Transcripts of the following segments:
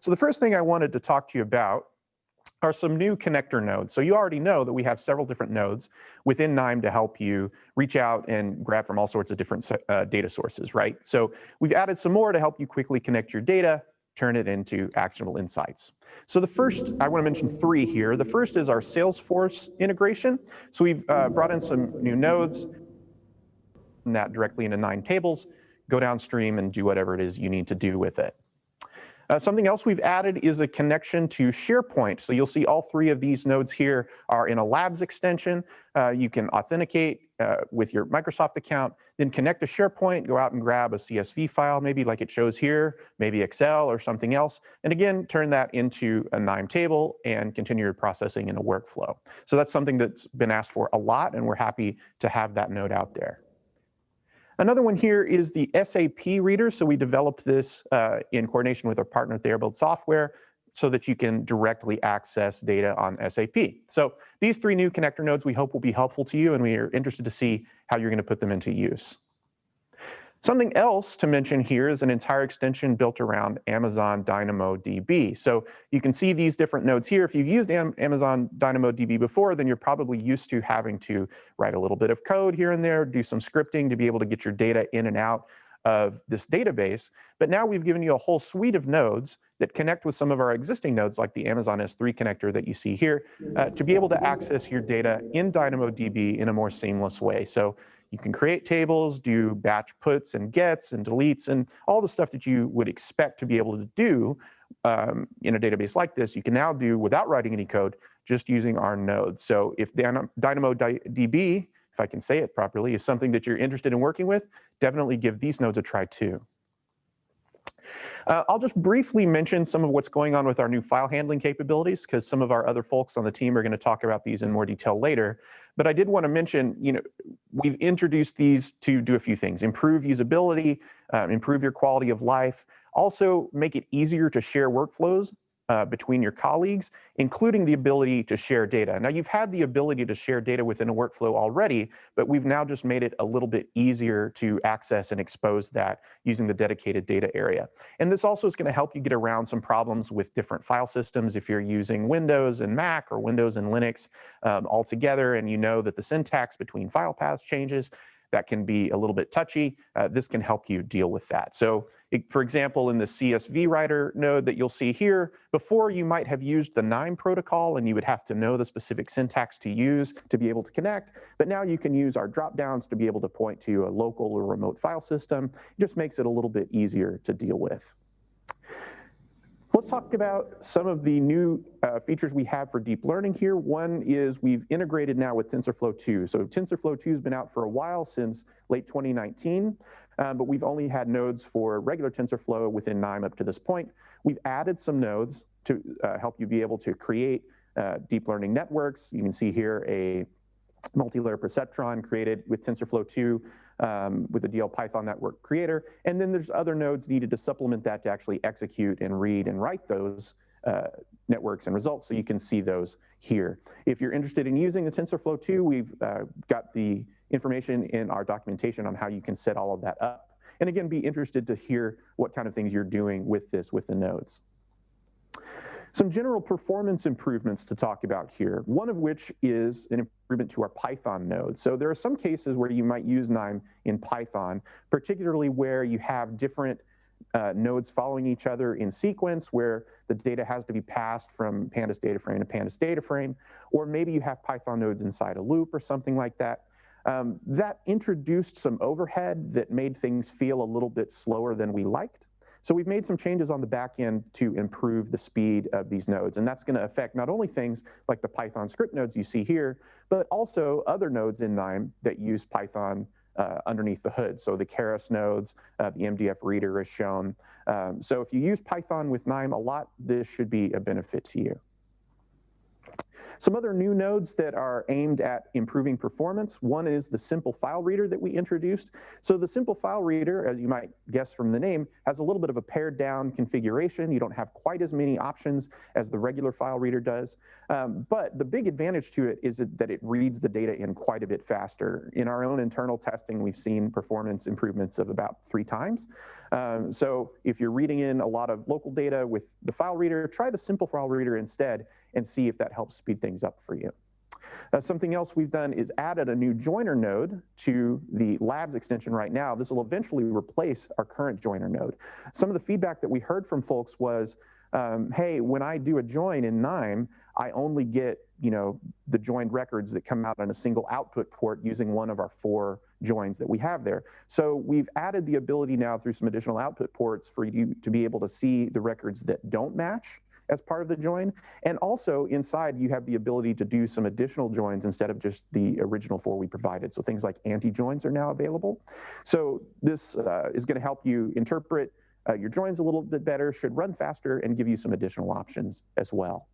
So the first thing I wanted to talk to you about are some new connector nodes. So you already know that we have several different nodes within KNIME to help you reach out and grab from all sorts of different data sources, right? So we've added some more to help you quickly connect your data, turn it into actionable insights. So the first, I want to mention three here. The first is our Salesforce integration. So we've brought in some new nodes, and that directly into KNIME tables, go downstream and do whatever it is you need to do with it. Something else we've added is a connection to SharePoint. So you'll see all three of these nodes here are in a Labs extension. You can authenticate with your Microsoft account, then connect to SharePoint, go out and grab a CSV file, maybe like it shows here, maybe Excel or something else, and again, turn that into a KNIME table and continue your processing in a workflow. So that's something that's been asked for a lot, and we're happy to have that node out there. Another one here is the SAP reader. So we developed this in coordination with our partner TheraBuild Software so that you can directly access data on SAP. So these three new connector nodes we hope will be helpful to you, and we are interested to see how you're going to put them into use. Something else to mention here is an entire extension built around Amazon DynamoDB. So you can see these different nodes here. If you've used Amazon DynamoDB before, then you're probably used to having to write a little bit of code here and there, do some scripting to be able to get your data in and out of this database. But now we've given you a whole suite of nodes that connect with some of our existing nodes, like the Amazon S3 connector that you see here, to be able to access your data in DynamoDB in a more seamless way. So you can create tables, do batch puts and gets and deletes, and all the stuff that you would expect to be able to do in a database like this, you can now do without writing any code, just using our nodes. So if DynamoDB, if I can say it properly, is something that you're interested in working with, definitely give these nodes a try too. I'll just briefly mention some of what's going on with our new file handling capabilities, because some of our other folks on the team are going to talk about these in more detail later. But I did want to mention, we've introduced these to do a few things: improve usability, improve your quality of life, also make it easier to share workflows between your colleagues, including the ability to share data. Now, you've had the ability to share data within a workflow already, but we've now just made it a little bit easier to access and expose that using the dedicated data area. And this also is going to help you get around some problems with different file systems if you're using Windows and Mac or Windows and Linux all together, and you know that the syntax between file paths changes. That can be a little bit touchy. This can help you deal with that. So, for example, in the CSV writer node that you'll see here, before you might have used the KNIME protocol and you would have to know the specific syntax to use to be able to connect, but now you can use our drop-downs to be able to point to a local or remote file system. It just makes it a little bit easier to deal with. Let's talk about some of the new features we have for deep learning here. One is we've integrated now with TensorFlow 2. So TensorFlow 2 has been out for a while, since late 2019, but we've only had nodes for regular TensorFlow within KNIME up to this point. We've added some nodes to help you be able to create deep learning networks. You can see here a multi-layer perceptron created with TensorFlow 2 with the DL Python network creator. And then there's other nodes needed to supplement that to actually execute and read and write those networks and results. So you can see those here. If you're interested in using the TensorFlow 2, we've got the information in our documentation on how you can set all of that up. And again, be interested to hear what kind of things you're doing with this with the nodes. Some general performance improvements to talk about here, one of which is an improvement to our Python node. So there are some cases where you might use KNIME in Python, particularly where you have different nodes following each other in sequence, where the data has to be passed from pandas data frame to pandas data frame, or maybe you have Python nodes inside a loop or something like that. That introduced some overhead that made things feel a little bit slower than we liked. So we've made some changes on the back end to improve the speed of these nodes. And that's going to affect not only things like the Python script nodes you see here, but also other nodes in KNIME that use Python underneath the hood. So the Keras nodes, the MDF reader is shown. So if you use Python with KNIME a lot, this should be a benefit to you. Some other new nodes that are aimed at improving performance. One is the simple file reader that we introduced. So the simple file reader, as you might guess from the name, has a little bit of a pared down configuration. You don't have quite as many options as the regular file reader does. But the big advantage to it is that it reads the data in quite a bit faster. In our own internal testing, we've seen performance improvements of about 3 times. So if you're reading in a lot of local data with the file reader, try the simple file reader instead and see if that helps speed things up for you. Something else we've done is added a new joiner node to the labs extension right now. This will eventually replace our current joiner node. Some of the feedback that we heard from folks was, hey, when I do a join in KNIME, I only get the joined records that come out on a single output port using one of our 4 joins that we have there. So we've added the ability now through some additional output ports for you to be able to see the records that don't match as part of the join. And also inside you have the ability to do some additional joins instead of just the original 4 we provided. So things like anti-joins are now available. So this is going to help you interpret your joins a little bit better, should run faster, and give you some additional options as well.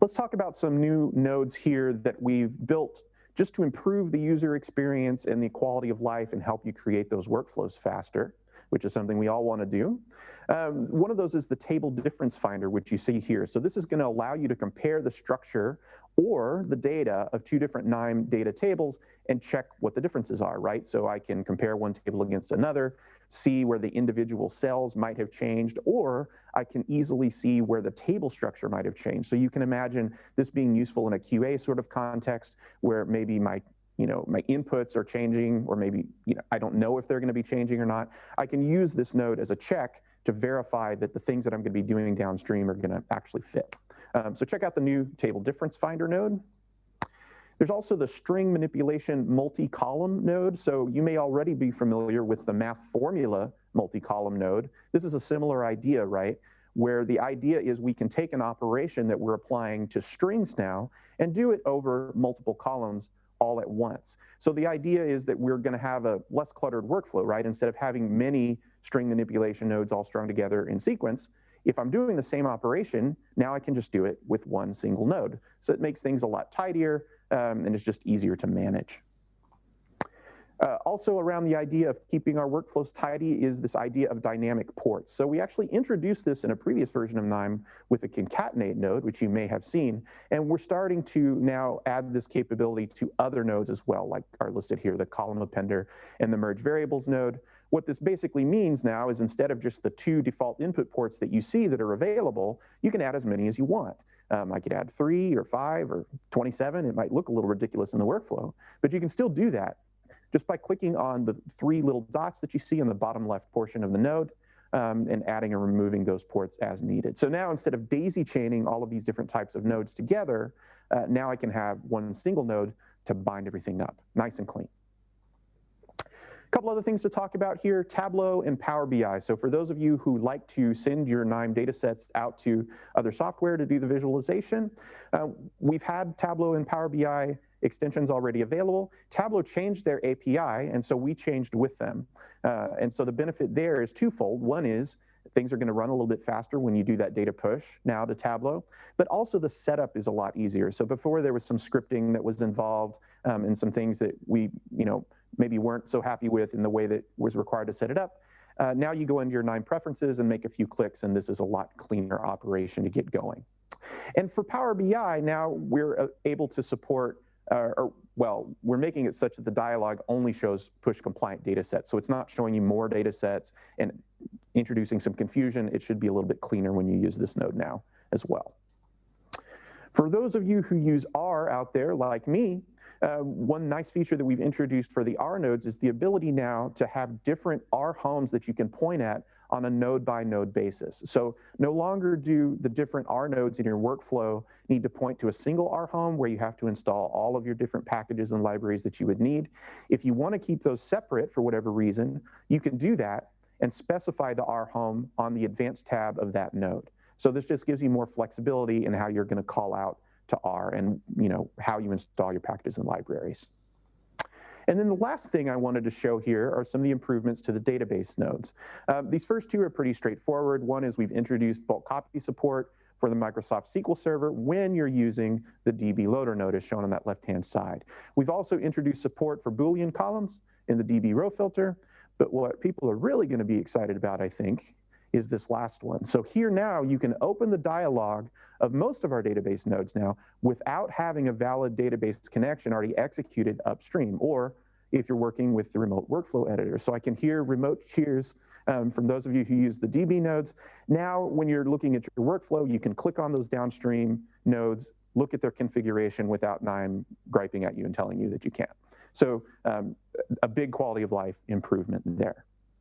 Let's talk about some new nodes here that we've built just to improve the user experience and the quality of life and help you create those workflows faster, which is something we all want to do. One of those is the table difference finder, which you see here. So this is going to allow you to compare the structure or the data of 2 different KNIME data tables and check what the differences are, right? So I can compare one table against another, see where the individual cells might have changed, or I can easily see where the table structure might have changed. So you can imagine this being useful in a QA sort of context where maybe my inputs are changing, or maybe I don't know if they're going to be changing or not. I can use this node as a check to verify that the things that I'm going to be doing downstream are going to actually fit. So check out the new table difference finder node. There's also the string manipulation multi-column node. So you may already be familiar with the math formula multi-column node. This is a similar idea, right? Where the idea is we can take an operation that we're applying to strings now and do it over multiple columns all at once. So the idea is that we're going to have a less cluttered workflow, right? Instead of having many string manipulation nodes all strung together in sequence, if I'm doing the same operation, now I can just do it with one single node. So it makes things a lot tidier, and it's just easier to manage. Also around the idea of keeping our workflows tidy is this idea of dynamic ports. So we actually introduced this in a previous version of KNIME with a concatenate node, which you may have seen. And we're starting to now add this capability to other nodes as well, like are listed here, the column appender and the merge variables node. What this basically means now is instead of just the 2 default input ports that you see that are available, you can add as many as you want. I could add 3 or 5 or 27. It might look a little ridiculous in the workflow, but you can still do that just by clicking on the 3 little dots that you see on the bottom left portion of the node and adding and removing those ports as needed. So now instead of daisy chaining all of these different types of nodes together, now I can have one single node to bind everything up, nice and clean. A couple other things to talk about here, Tableau and PowerBI. So for those of you who like to send your KNIME data sets out to other software to do the visualization, we've had Tableau and PowerBI extensions already available. Tableau changed their API, and so we changed with them. And so the benefit there is twofold. One is things are going to run a little bit faster when you do that data push now to Tableau, but also the setup is a lot easier. So before there was some scripting that was involved and some things that we maybe weren't so happy with in the way that was required to set it up. Now you go into your KNIME preferences and make a few clicks, and this is a lot cleaner operation to get going. And for Power BI, now we're able to support, we're making it such that the dialog only shows push compliant data sets. So it's not showing you more data sets and introducing some confusion. It should be a little bit cleaner when you use this node now as well. For those of you who use R out there, like me, one nice feature that we've introduced for the R nodes is the ability now to have different R homes that you can point at on a node-by-node basis. So no longer do the different R nodes in your workflow need to point to a single R home where you have to install all of your different packages and libraries that you would need. If you want to keep those separate for whatever reason, you can do that and specify the R home on the advanced tab of that node. So this just gives you more flexibility in how you're going to call out to R and how you install your packages and libraries. And then the last thing I wanted to show here are some of the improvements to the database nodes. These first two are pretty straightforward. One is we've introduced bulk copy support for the Microsoft SQL Server when you're using the DB loader node as shown on that left-hand side. We've also introduced support for Boolean columns in the DB row filter, but what people are really going to be excited about, I think, is this last one. So here now you can open the dialog of most of our database nodes now without having a valid database connection already executed upstream, or if you're working with the remote workflow editor. So I can hear remote cheers from those of you who use the DB nodes. Now, when you're looking at your workflow, you can click on those downstream nodes, look at their configuration without KNIME griping at you and telling you that you can't. So a big quality of life improvement there.